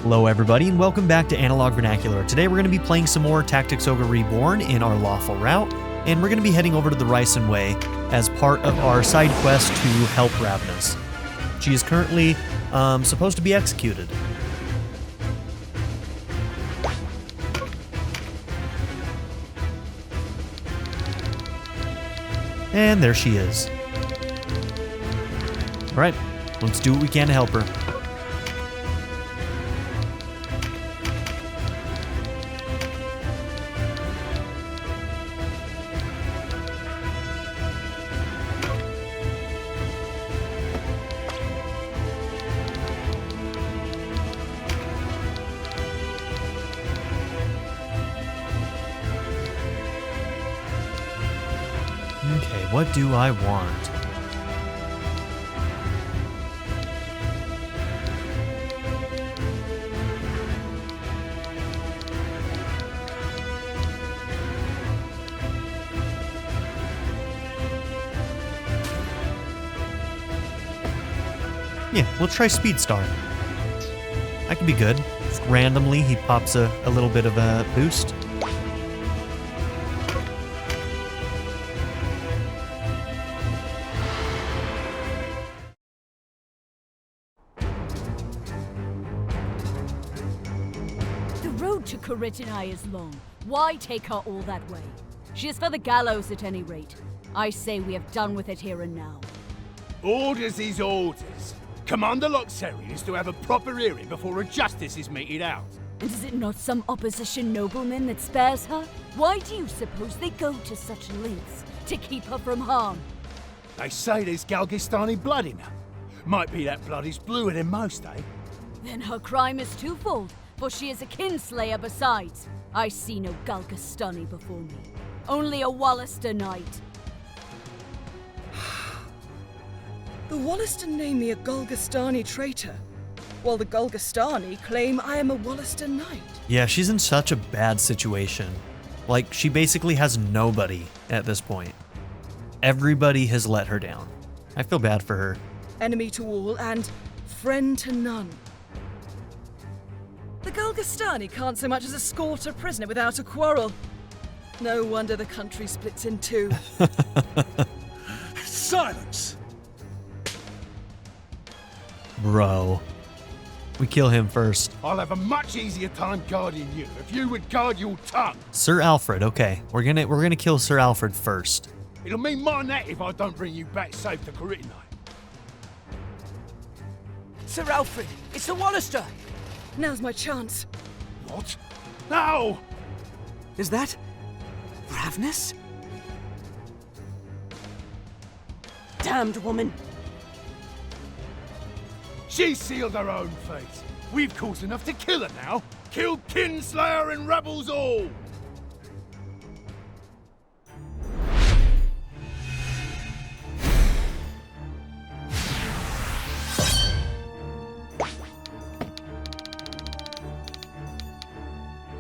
Hello everybody and welcome back to Analog Vernacular. Today we're going to be playing some more Tactics Ogre Reborn in our Lawful route, and we're going to be heading over to the Ryson Way as part of our side quest to help Ravness. She is currently supposed to be executed. And there she is. Alright, let's do what we can to help her. Okay, what do I want? Yeah, we'll try Speed Star. That could be good. Just randomly, he pops a little bit of a boost. To Comraderie is long. Why take her all that way? She is for the gallows at any rate. I say we have done with it here and now. Orders is orders. Commander Loxeri is to have a proper hearing before a justice is meted out. And is it not some opposition nobleman that spares her? Why do you suppose they go to such lengths to keep her from harm? They say there's Galgistani blood in her. Might be that blood is bluer than most, eh? Then her crime is twofold. For she is a kinslayer besides. I see no Galgistani before me. Only a Walister knight. The Walister name me a Galgistani traitor, while the Galgistani claim I am a Walister knight. Yeah, she's in such a bad situation. Like, she basically has nobody at this point. Everybody has let her down. I feel bad for her. Enemy to all and friend to none. The Galgistani can't so much as escort a prisoner without a quarrel. No wonder the country splits in two. Silence! Bro. We kill him first. I'll have a much easier time guarding you if you would guard your tongue. Sir Alfred, okay. We're gonna kill Sir Alfred first. It'll mean my net if I don't bring you back safe to Comraderie. Sir Alfred, it's the Walister! Now's my chance. What? No! Is that Ravness? Damned woman! She sealed her own fate. We've caused enough to kill her now. Kill Kinslayer and rebels all!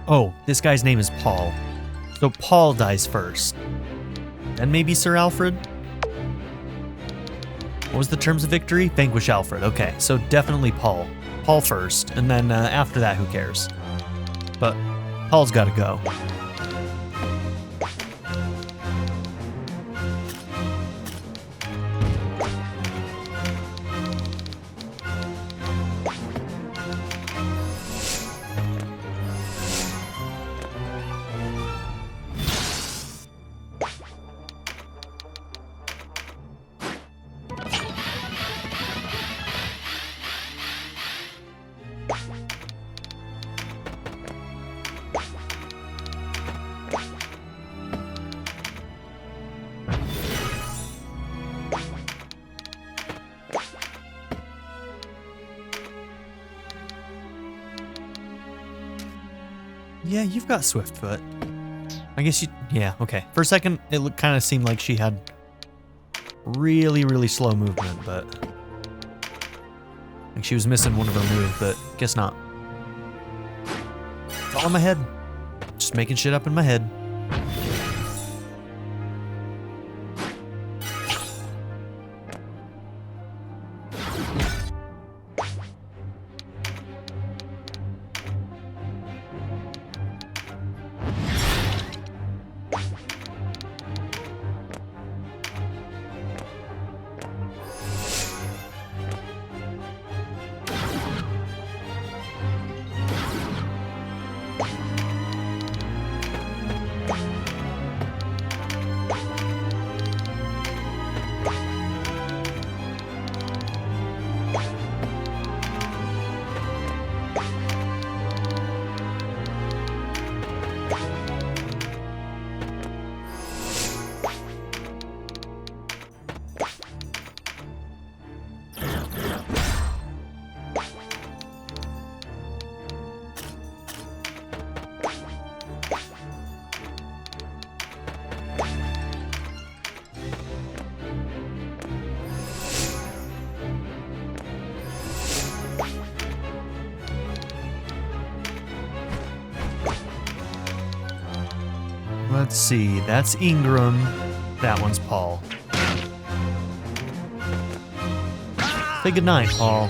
Oh, this guy's name is Paul. So Paul dies first. Then maybe Sir Alfred? What was the terms of victory? Vanquish Alfred. Okay, so definitely Paul. Paul first, and then after that, who cares? But Paul's gotta go. Yeah, you've got Swiftfoot. I guess you... Yeah, okay. For a second, it kind of seemed like she had really, really slow movement, but... Like she was missing one of her moves, but guess not. It's all in my head. Just making shit up in my head. Let's see, that's Ingram. That one's Paul. Say goodnight, Paul.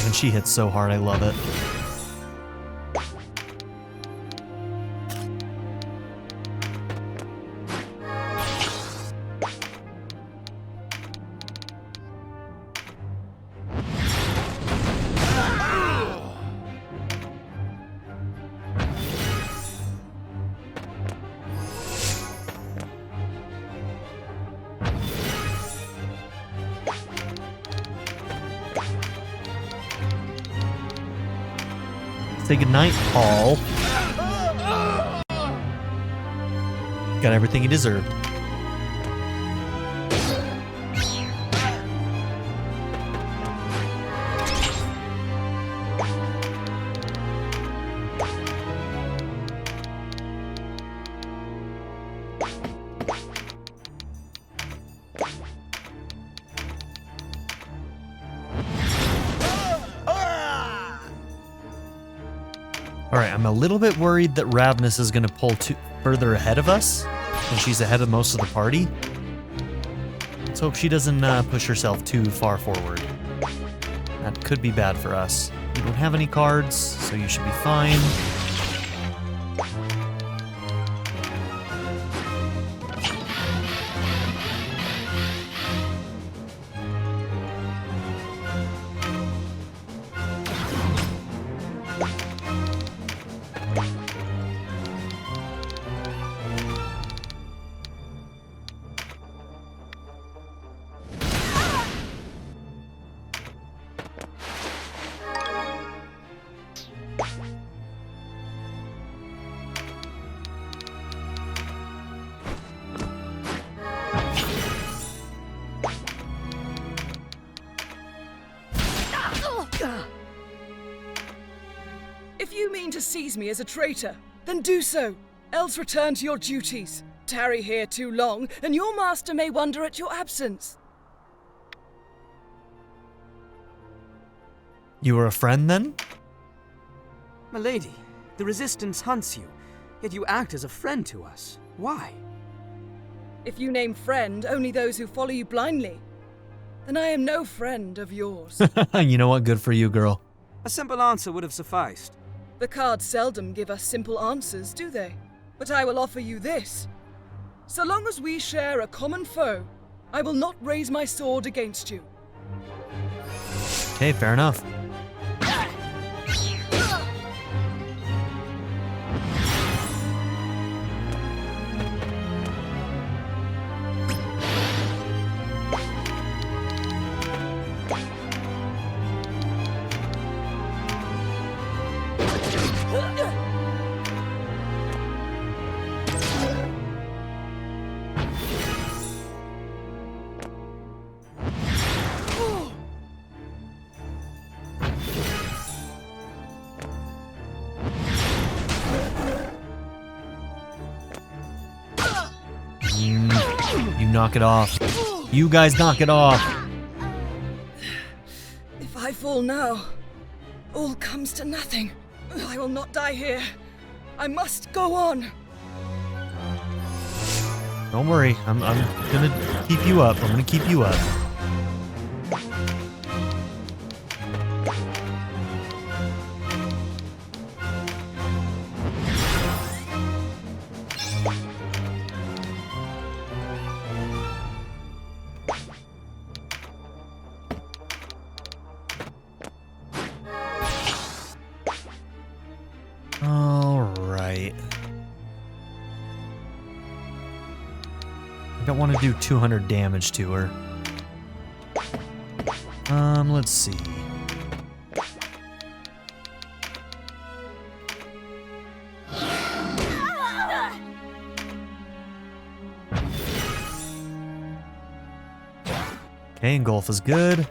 And she hits so hard, I love it. Say goodnight, Paul. Got everything he deserved. Alright, I'm a little bit worried that Ravness is going to pull further ahead of us, and she's ahead of most of the party. Let's hope she doesn't push herself too far forward. That could be bad for us. You don't have any cards, so you should be fine. If you mean to seize me as a traitor, then do so. Else return to your duties. Tarry here too long, and your master may wonder at your absence. You were a friend then? My lady, the Resistance hunts you, yet you act as a friend to us. Why? If you name friend only those who follow you blindly, then I am no friend of yours. You know what? Good for you, girl. A simple answer would have sufficed. The cards seldom give us simple answers, do they? But I will offer you this. So long as we share a common foe, I will not raise my sword against you. Okay, fair enough. You knock it off. You guys knock it off. If I fall now, all comes to nothing. I will not die here. I must go on. Don't worry. I'm gonna keep you up. I'm gonna keep you up. Don't want to do 200 damage to her. Let's see. Okay, engulf is good.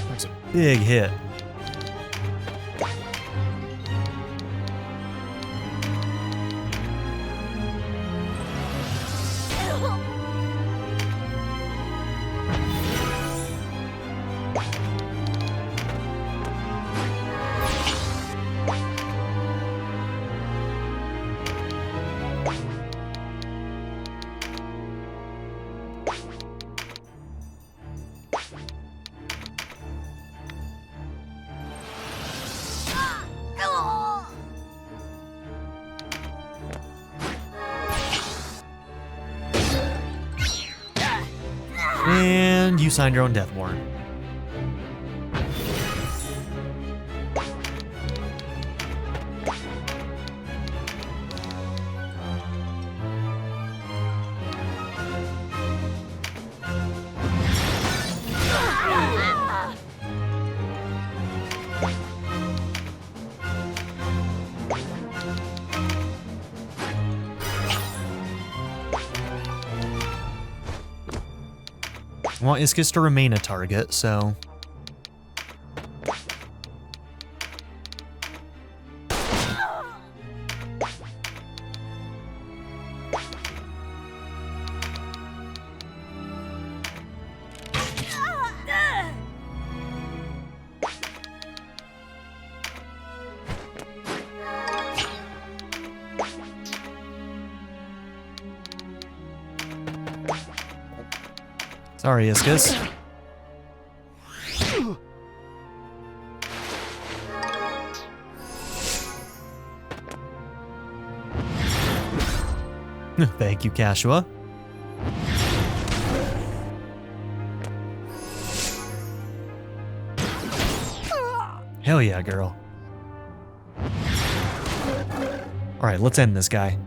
That's a big hit. And you signed your own death warrant. I want Iskis to remain a target, so... Sorry, Iskis. Thank you, Kashua. Hell yeah, girl. Alright, let's end this guy.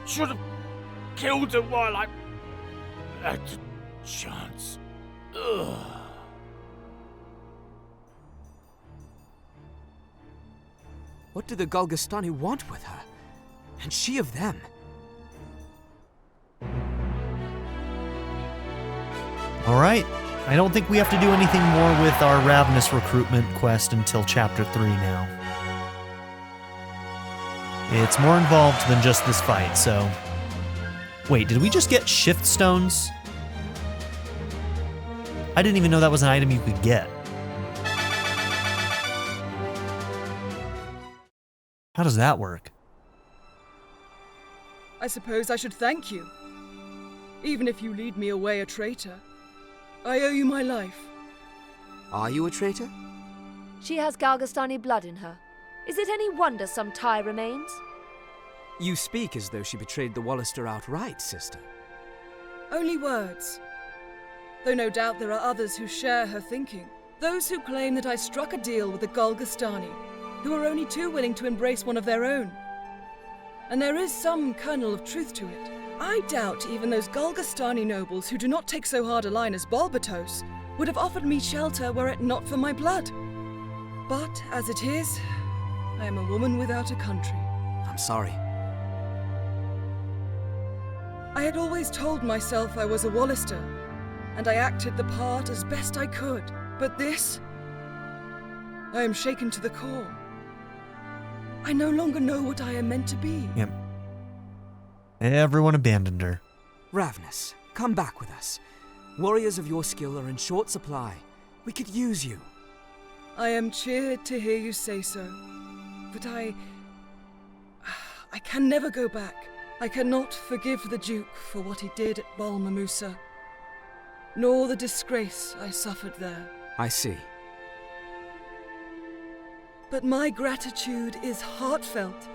Should have killed her while I had the chance. Ugh. What do the Golgostani want with her? And she of them? Alright, I don't think we have to do anything more with our Ravness recruitment quest until Chapter 3 now. It's more involved than just this fight, so... Wait, did we just get shift stones? I didn't even know that was an item you could get. How does that work? I suppose I should thank you. Even if you lead me away a traitor, I owe you my life. Are you a traitor? She has Golgostani blood in her. Is it any wonder some tie remains? You speak as though she betrayed the Walister outright, sister. Only words. Though no doubt there are others who share her thinking. Those who claim that I struck a deal with the Golgostani, who are only too willing to embrace one of their own. And there is some kernel of truth to it. I doubt even those Golgostani nobles who do not take so hard a line as Balbatos would have offered me shelter were it not for my blood. But as it is, I am a woman without a country. I'm sorry. I had always told myself I was a Walister, and I acted the part as best I could. But this... I am shaken to the core. I no longer know what I am meant to be. Yep. Everyone abandoned her. Ravness, come back with us. Warriors of your skill are in short supply. We could use you. I am cheered to hear you say so. But I can never go back. I cannot forgive the Duke for what he did at Balmamusa, nor the disgrace I suffered there. I see. But my gratitude is heartfelt,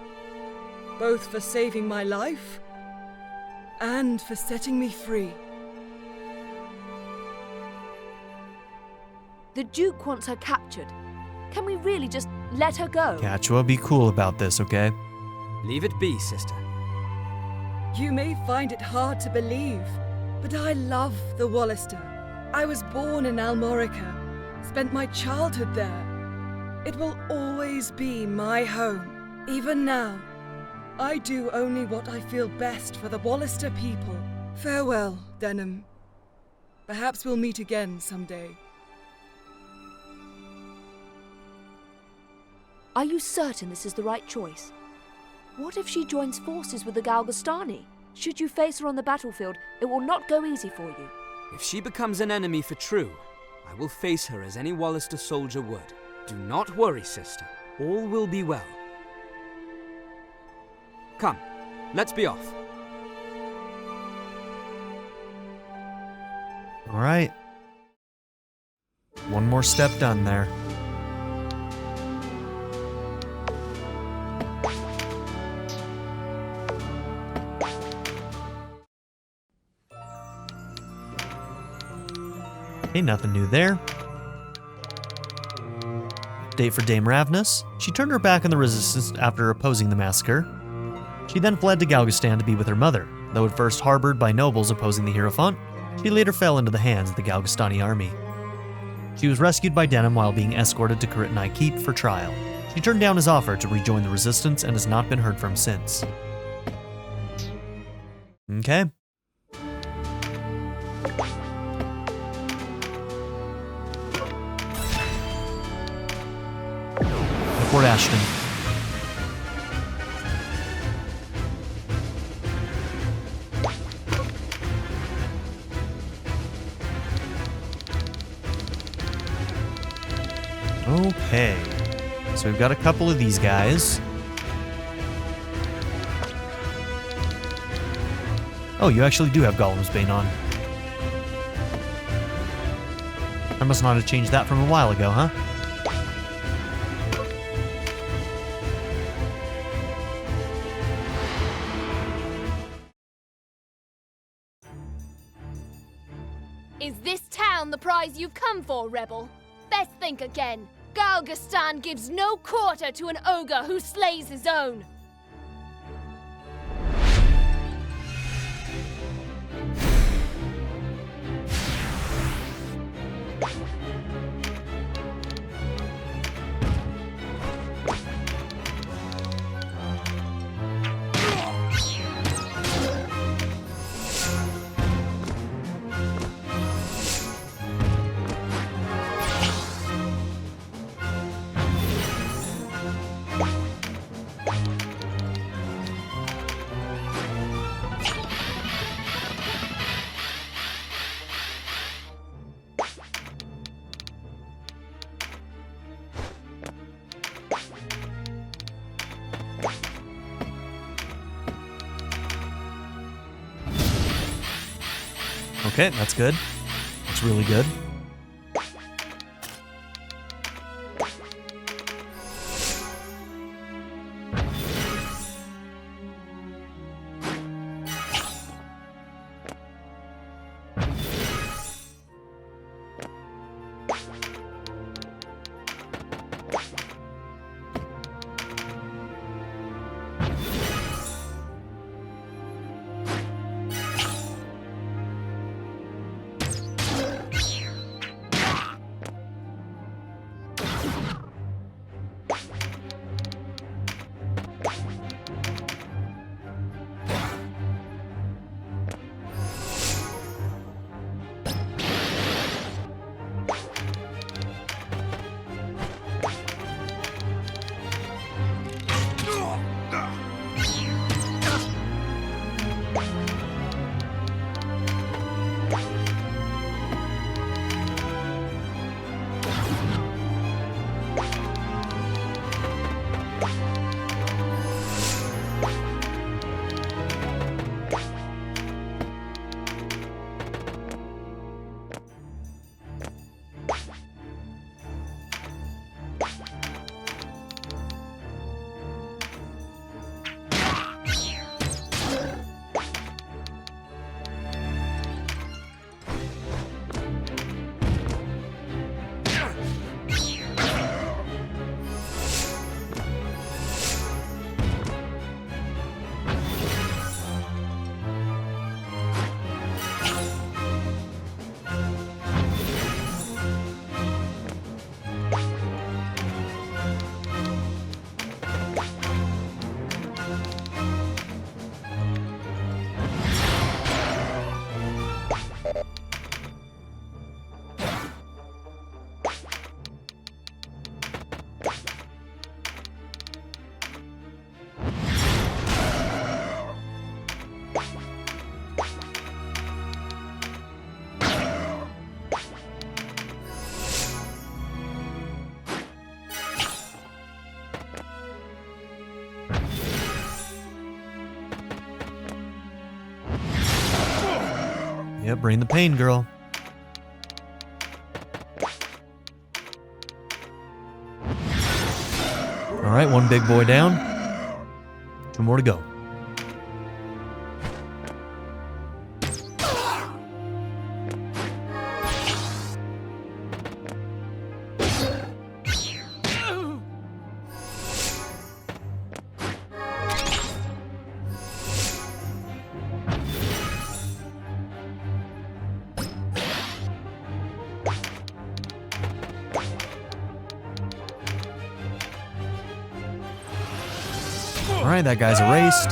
both for saving my life and for setting me free. The Duke wants her captured. Can we really just let her go? Cachua, be cool about this, okay? Leave it be, sister. You may find it hard to believe, but I love the Walister. I was born in Almorica, spent my childhood there. It will always be my home. Even now, I do only what I feel best for the Walister people. Farewell, Denam. Perhaps we'll meet again someday. Are you certain this is the right choice? What if she joins forces with the Galgastani? Should you face her on the battlefield, it will not go easy for you. If she becomes an enemy for true, I will face her as any Walister soldier would. Do not worry, sister. All will be well. Come, let's be off. All right. One more step done there. Okay, nothing new there. Update for Dame Ravness. She turned her back on the resistance after opposing the massacre. She then fled to Galgastan to be with her mother. Though at first harbored by nobles opposing the Hierophant, she later fell into the hands of the Galgastani army. She was rescued by Denam while being escorted to Karitanai Keep for trial. She turned down his offer to rejoin the resistance and has not been heard from since. Okay. Fort Ashton. Okay, so we've got a couple of these guys. Oh, you actually do have Golem's Bane on. I must not have changed that from a while ago, huh? Is this town the prize you've come for, rebel? Best think again. Galgastan gives no quarter to an ogre who slays his own. Okay, that's good. That's really good. Yep, bring the pain, girl. All right, one big boy down. 2 more to go. All right, that guy's erased.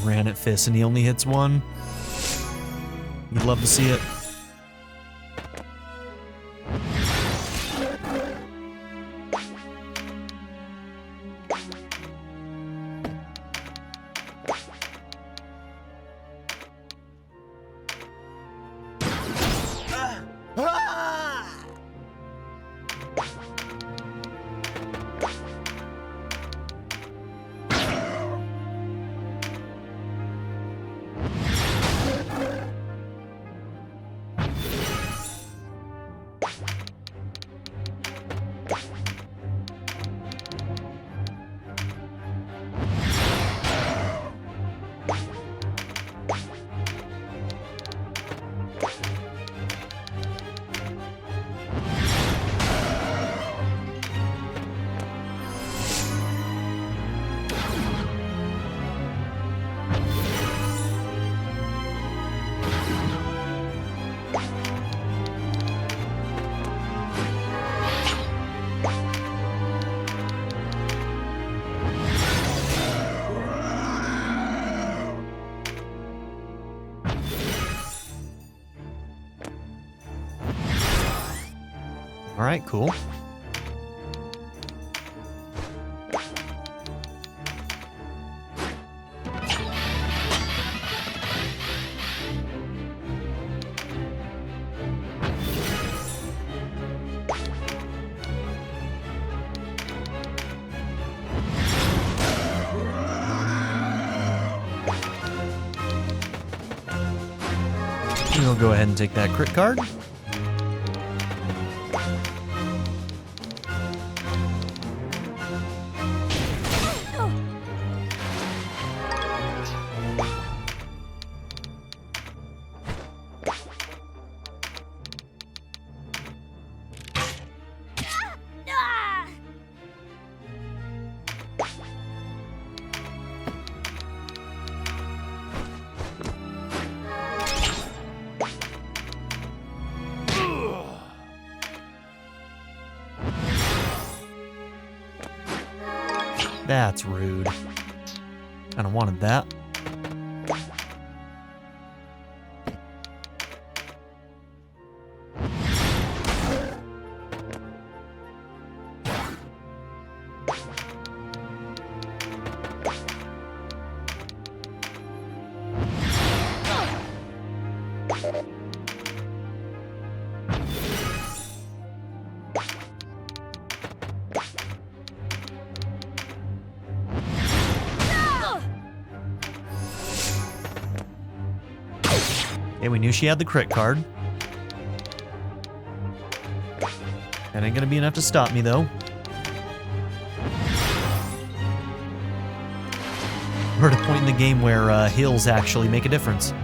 Granite fist, and he only hits one. You'd love to see it. All right, cool. We'll go ahead and take that crit card. That's rude. Kinda wanted that. Okay, we knew she had the crit card. That ain't gonna be enough to stop me, though. We're at a point in the game where heals actually make a difference.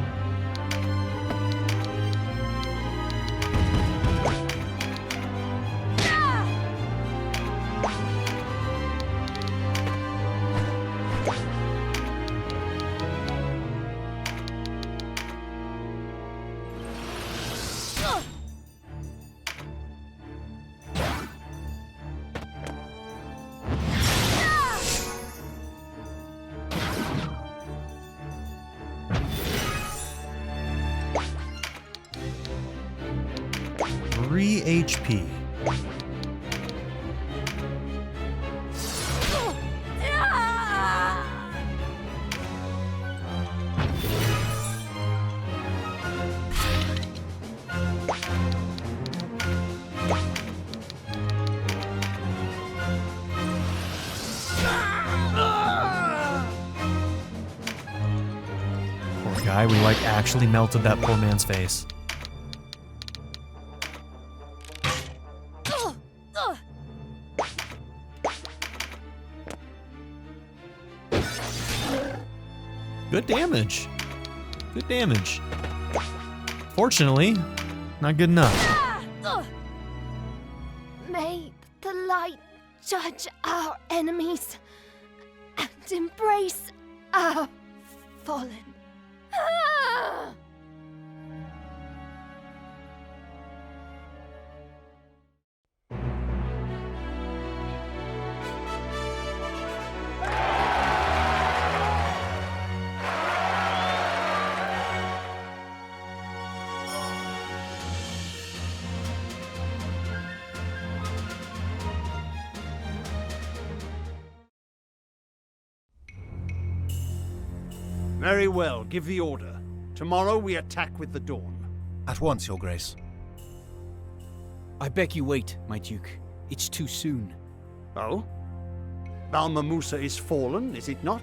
HP. Poor guy, we like actually melted that poor man's face. Good damage. Good damage. Fortunately, not good enough. May the light judge our enemies and embrace our fallen. Very well, give the order. Tomorrow we attack with the dawn. At once, Your Grace. I beg you wait, my Duke. It's too soon. Oh? Balma Musa is fallen, is it not?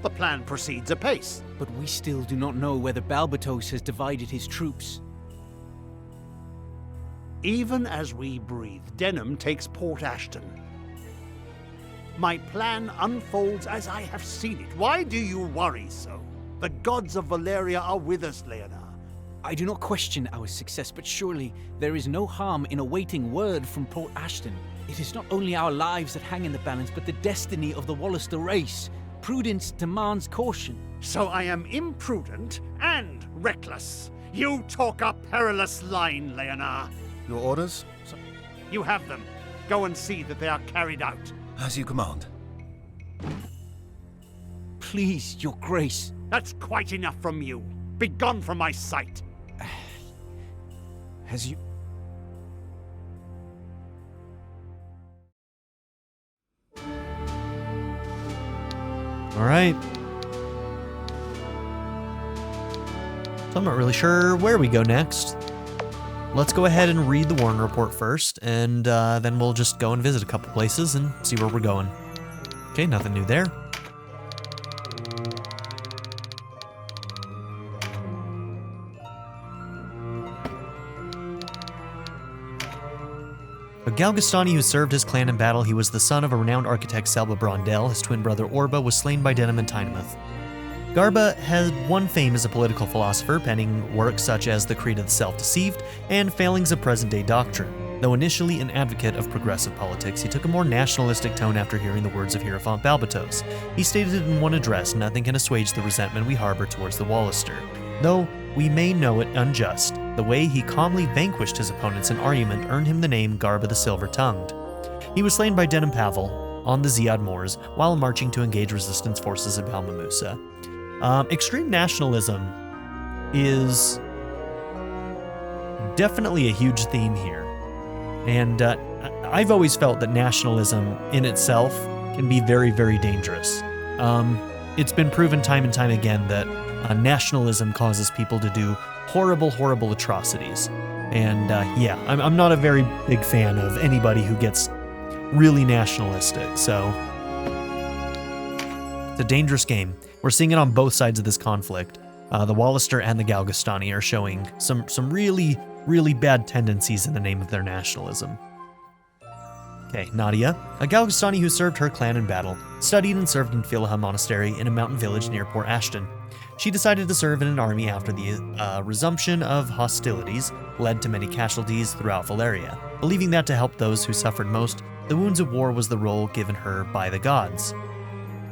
The plan proceeds apace. But we still do not know whether Balbatos has divided his troops. Even as we breathe, Denam takes Port Ashton. My plan unfolds as I have seen it. Why do you worry so? The gods of Valeria are with us, Leonard. I do not question our success, but surely there is no harm in awaiting word from Port Ashton. It is not only our lives that hang in the balance, but the destiny of the Walister race. Prudence demands caution. So I am imprudent and reckless. You talk a perilous line, Leonard. Your orders? You have them. Go and see that they are carried out. As you command. Please, Your Grace. That's quite enough from you. Begone from my sight. Has you... All right. So I'm not really sure where we go next. Let's go ahead and read the Warren report first, and then we'll just go and visit a couple places and see where we're going. Okay, nothing new there. A Galgastani who served his clan in battle, he was the son of a renowned architect, Salba Brondel. His twin brother Orba was slain by Denam and Tynemouth. Garba had won fame as a political philosopher, penning works such as The Creed of the Self-Deceived and Failings of Present-Day Doctrine. Though initially an advocate of progressive politics, he took a more nationalistic tone after hearing the words of Hierophant Balbatos. He stated in one address, "Nothing can assuage the resentment we harbor towards the Walister. Though we may know it unjust, the way he calmly vanquished his opponents in argument earned him the name Garba the Silver-Tongued." He was slain by Denam Pavel on the Ziad Moors while marching to engage resistance forces at Balmamusa. Extreme nationalism is definitely a huge theme here. And I've always felt that nationalism in itself can be very, very dangerous. It's been proven time and time again that nationalism causes people to do horrible, horrible atrocities. And yeah, I'm not a very big fan of anybody who gets really nationalistic, so it's a dangerous game. We're seeing it on both sides of this conflict. The Walister and the Galgastani are showing some really, really bad tendencies in the name of their nationalism. Okay, Nadia, a Galgastani who served her clan in battle, studied and served in Philaha Monastery in a mountain village near Port Ashton. She decided to serve in an army after the resumption of hostilities led to many casualties throughout Valeria, believing that to help those who suffered most, the wounds of war was the role given her by the gods.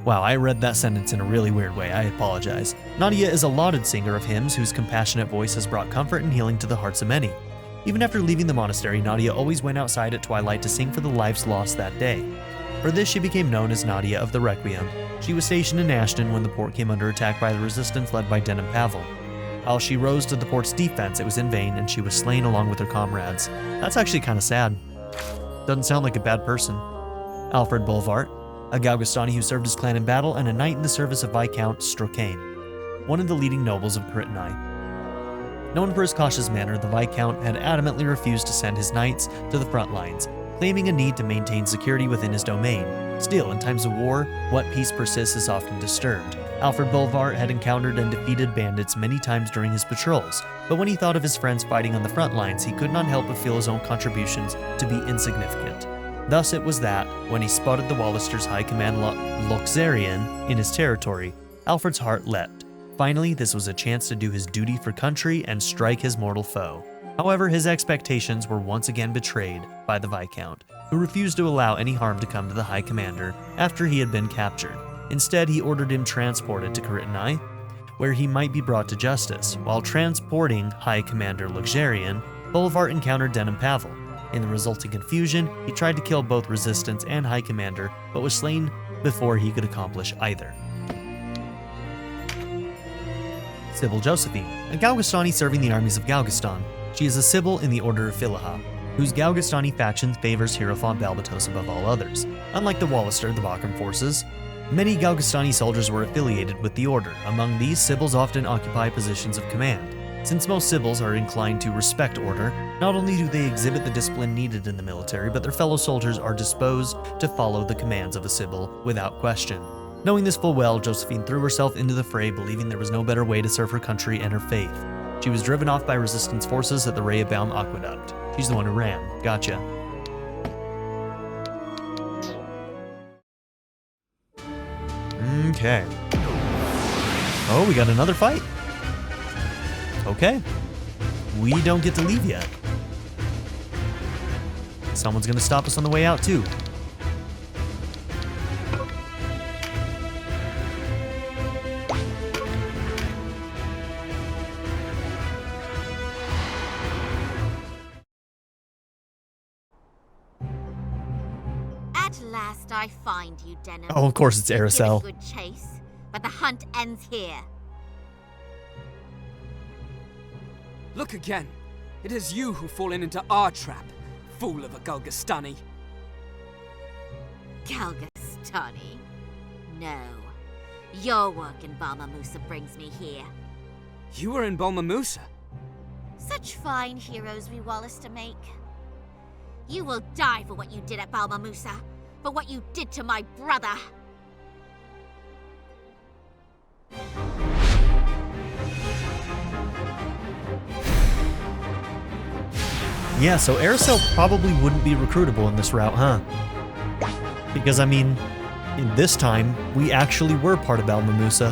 Wow, I read that sentence in a really weird way, I apologize. Nadia is a lauded singer of hymns whose compassionate voice has brought comfort and healing to the hearts of many. Even after leaving the monastery, Nadia always went outside at twilight to sing for the lives lost that day. For this, she became known as Nadia of the Requiem. She was stationed in Ashton when the port came under attack by the resistance led by Denam Pavel. While she rose to the port's defense, it was in vain, and she was slain along with her comrades. That's actually kind of sad. Doesn't sound like a bad person. Alfred Bolvart, a Galgastani who served his clan in battle, and a knight in the service of Viscount Strokane, one of the leading nobles of Caritini. Known for his cautious manner, the Viscount had adamantly refused to send his knights to the front lines, claiming a need to maintain security within his domain. Still, in times of war, what peace persists is often disturbed. Alfred Bolvart had encountered and defeated bandits many times during his patrols, but when he thought of his friends fighting on the front lines, he could not help but feel his own contributions to be insignificant. Thus it was that, when he spotted the Walister's High Command Loxarian in his territory, Alfred's heart leapt. Finally, this was a chance to do his duty for country and strike his mortal foe. However, his expectations were once again betrayed by the Viscount, who refused to allow any harm to come to the High Commander after he had been captured. Instead, he ordered him transported to Caritini, where he might be brought to justice. While transporting High Commander Luxarian, Bolvart encountered Denam Pavel. In the resulting confusion, he tried to kill both Resistance and High Commander, but was slain before he could accomplish either. Sybil Josephine, a Galgastani serving the armies of Galgastan. She is a Sybil in the Order of Philaha, whose Galgastani faction favors Hierophant Balbatos above all others. Unlike the Walister, the Vagrant forces, many Galgastani soldiers were affiliated with the Order. Among these, Sibyls often occupy positions of command. Since most Sibyls are inclined to respect order, not only do they exhibit the discipline needed in the military, but their fellow soldiers are disposed to follow the commands of a Sibyl without question. Knowing this full well, Josephine threw herself into the fray, believing there was no better way to serve her country and her faith. She was driven off by resistance forces at the Revamped Aqueduct. She's the one who ran. Gotcha. Okay. Oh, we got another fight. Okay. We don't get to leave yet. Someone's gonna stop us on the way out, too. At last I find you, Denam. Oh, of course it's Give Aracel. a good chase, but the hunt ends here. Look again. It is you who've fallen into our trap, fool of a Galgastani. Galgastani? No. Your work in Balmamusa brings me here. You were in Balmamusa? Such fine heroes we Walister make. You will die for what you did at Balmamusa, for what you did to my brother. Yeah, so Aracel probably wouldn't be recruitable in this route, huh? Because, I mean, in this time, we actually were part of Balmamusa.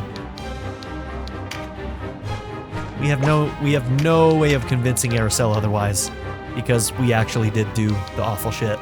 We have no way of convincing Aracel otherwise, because we actually did do the awful shit.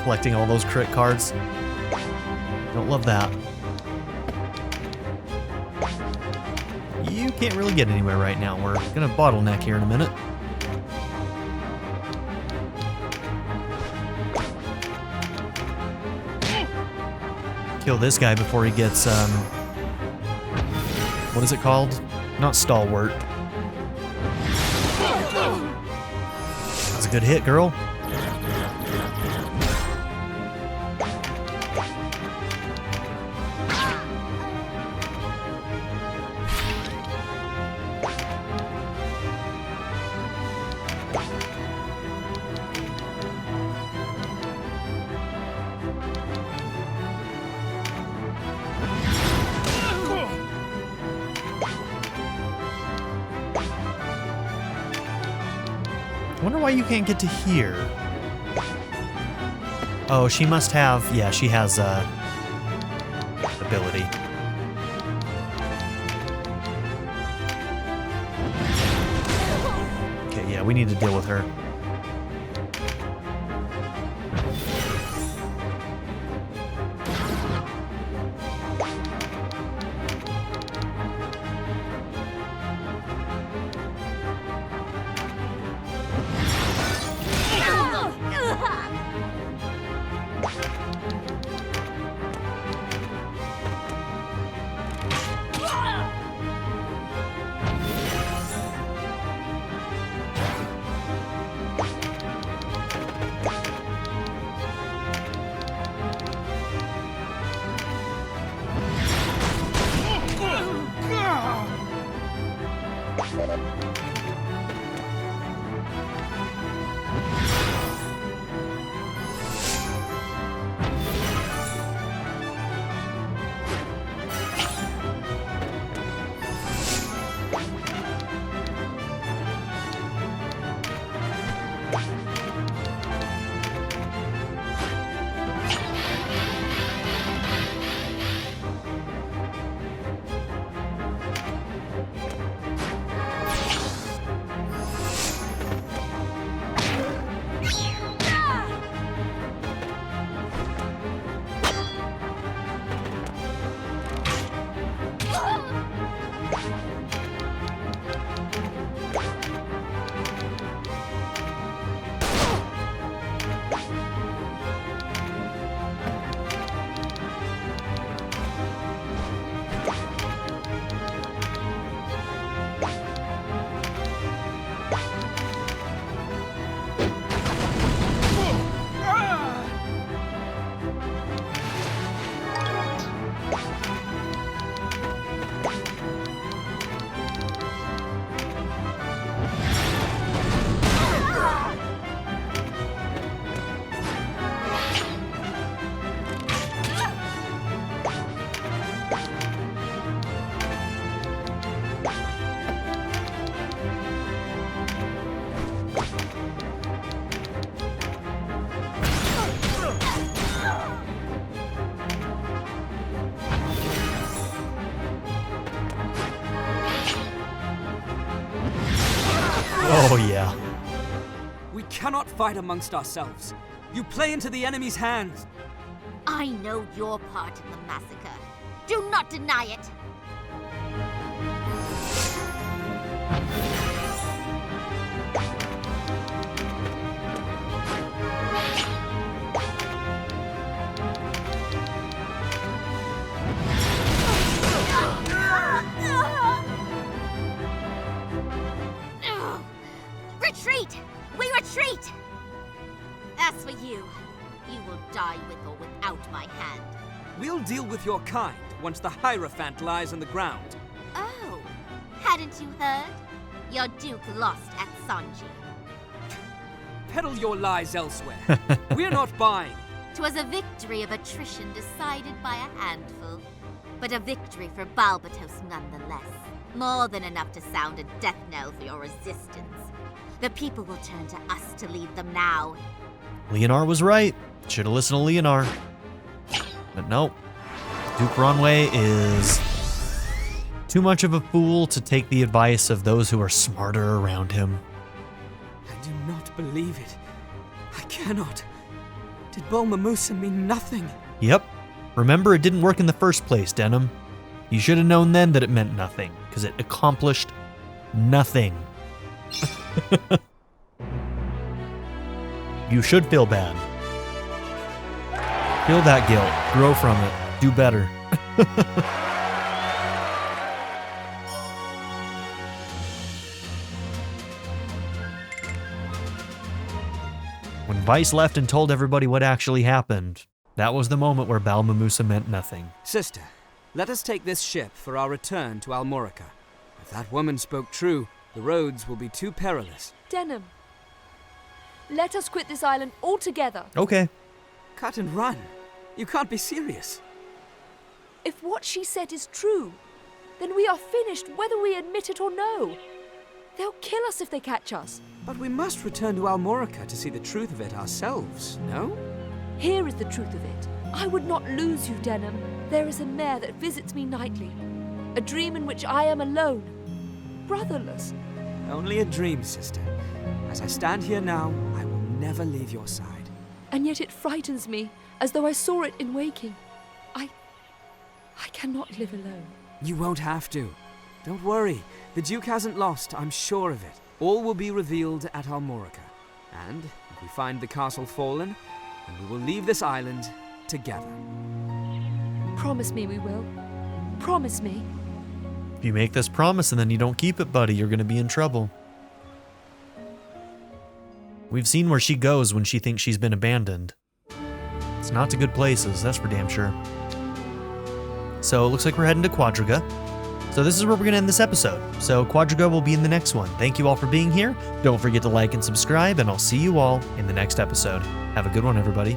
Collecting all those crit cards. Don't love that. You can't really get anywhere right now. We're gonna bottleneck here in a minute. Kill this guy before he gets, what is it called? Not stalwart. That's a good hit, girl. I wonder why you can't get to here. Oh, she must have... Yeah, she has a ability. Okay, yeah, we need to deal with her. Oh, yeah. We cannot fight amongst ourselves. You play into the enemy's hands. I know your part in the massacre. Do not deny it. Retreat! We retreat! As for you, you will die with or without my hand. We'll deal with your kind once the Hierophant lies on the ground. Oh, hadn't you heard? Your duke lost at Sanji. Peddle your lies elsewhere. We're not buying. 'Twas a victory of attrition decided by a handful, but a victory for Balbatos nonetheless. More than enough to sound a death knell for your resistance. The people will turn to us to lead them now. Leonard was right. Should have listened to Leonard. But nope. Duke Ronway is too much of a fool to take the advice of those who are smarter around him. I do not believe it. I cannot. Did Bulmamusa mean nothing? Yep. Remember, it didn't work in the first place, Denam. You should have known then that it meant nothing, because it accomplished nothing. You should feel bad. Feel that guilt. Grow from it. Do better. When Vice left and told everybody what actually happened, that was the moment where Bulmamusa meant nothing. Sister, let us take this ship for our return to Almorica. If that woman spoke true, the roads will be too perilous. Denam, let us quit this island altogether. Okay. Cut and run? You can't be serious. If what she said is true, then we are finished whether we admit it or no. They'll kill us if they catch us. But we must return to Almorica to see the truth of it ourselves, no? Here is the truth of it. I would not lose you, Denam. There is a mare that visits me nightly. A dream in which I am alone, brotherless. Only a dream, sister. As I stand here now, I will never leave your side. And yet it frightens me, as though I saw it in waking. I cannot live alone. You won't have to. Don't worry. The Duke hasn't lost, I'm sure of it. All will be revealed at Almorica. And if we find the castle fallen, then we will leave this island together. Promise me we will. Promise me. If you make this promise and then you don't keep it, buddy, you're going to be in trouble. We've seen where she goes when she thinks she's been abandoned. It's not to good places, that's for damn sure. So it looks like we're heading to Quadriga. So this is where we're going to end this episode. So Quadriga will be in the next one. Thank you all for being here. Don't forget to like and subscribe, and I'll see you all in the next episode. Have a good one, everybody.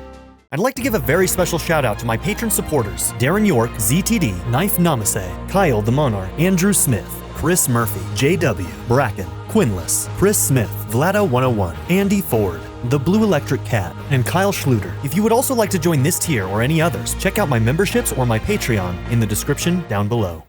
I'd like to give a very special shout out to my patron supporters: Darren York, ZTD, Knife Namaste, Kyle the Monarch, Andrew Smith, Chris Murphy, JW, Bracken, Quinless, Chris Smith, Vlado101, Andy Ford, The Blue Electric Cat, and Kyle Schluter. If you would also like to join this tier or any others, check out my memberships or my Patreon in the description down below.